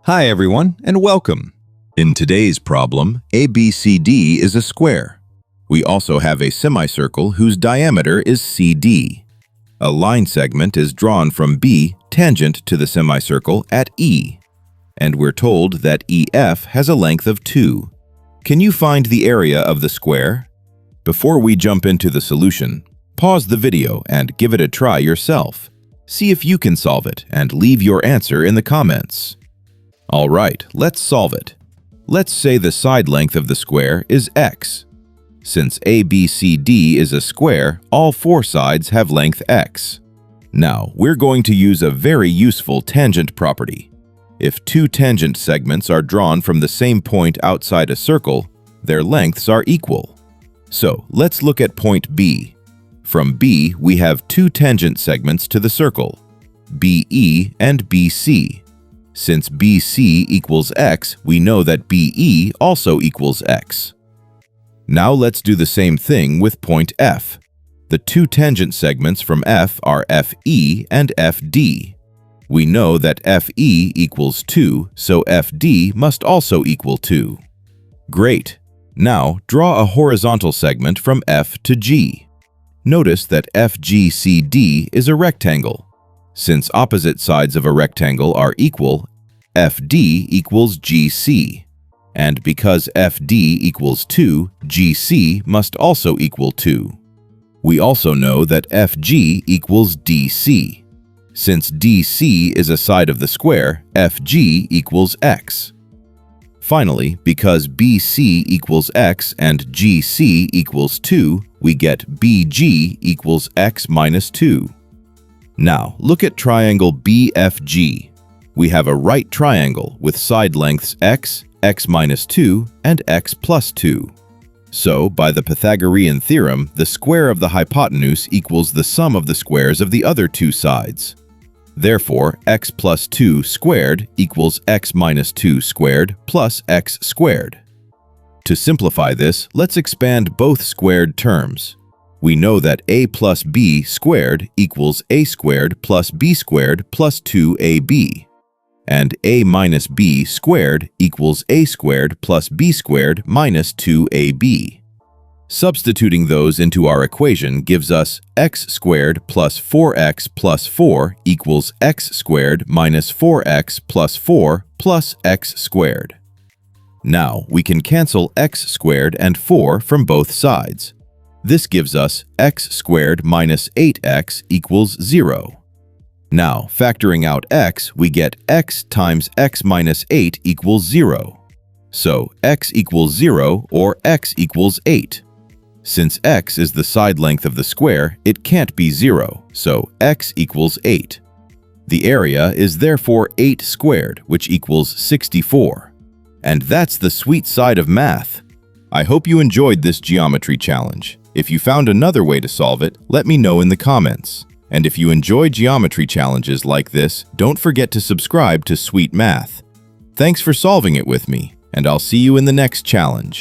Hi everyone, and welcome. In today's problem, ABCD is a square. We also have a semicircle whose diameter is CD. A line segment is drawn from B tangent to the semicircle at E. And we're told that EF has a length of 2. Can you find the area of the square? Before we jump into the solution, pause the video and give it a try yourself. See if you can solve it and leave your answer in the comments. All right, let's solve it. Let's say the side length of the square is x. Since ABCD is a square, all 4 sides have length x. Now, we're going to use a very useful tangent property. If 2 tangent segments are drawn from the same point outside a circle, their lengths are equal. So, let's look at point B. From B, we have 2 tangent segments to the circle, BE and BC. Since BC equals x, we know that BE also equals x. Now let's do the same thing with point F. The 2 tangent segments from F are FE and FD. We know that FE equals 2, so FD must also equal 2. Great! Now draw a horizontal segment from F to G. Notice that FGCD is a rectangle. Since opposite sides of a rectangle are equal, FD equals GC. And because FD equals 2, GC must also equal 2. We also know that FG equals DC. Since DC is a side of the square, FG equals x. Finally, because BC equals x and GC equals 2, we get BG equals x minus 2. Now, look at triangle BFG. We have a right triangle with side lengths x, x minus 2, and x plus 2. So, by the Pythagorean theorem, the square of the hypotenuse equals the sum of the squares of the other 2 sides. Therefore, x plus 2 squared equals x minus 2 squared plus x squared. To simplify this, let's expand both squared terms. We know that a plus b squared equals a squared plus b squared plus 2ab. And a minus b squared equals a squared plus b squared minus 2ab. Substituting those into our equation gives us x squared plus 4x plus 4 equals x squared minus 4x plus 4 plus x squared. Now, we can cancel x squared and 4 from both sides. This gives us x squared minus 8x equals 0. Now, factoring out x, we get x times x minus 8 equals 0. So, x equals 0 or x equals 8. Since x is the side length of the square, it can't be 0, so x equals 8. The area is therefore 8 squared, which equals 64. And that's the sweet side of math. I hope you enjoyed this geometry challenge. If you found another way to solve it, let me know in the comments. And if you enjoy geometry challenges like this, don't forget to subscribe to Sweet Math. Thanks for solving it with me, and I'll see you in the next challenge.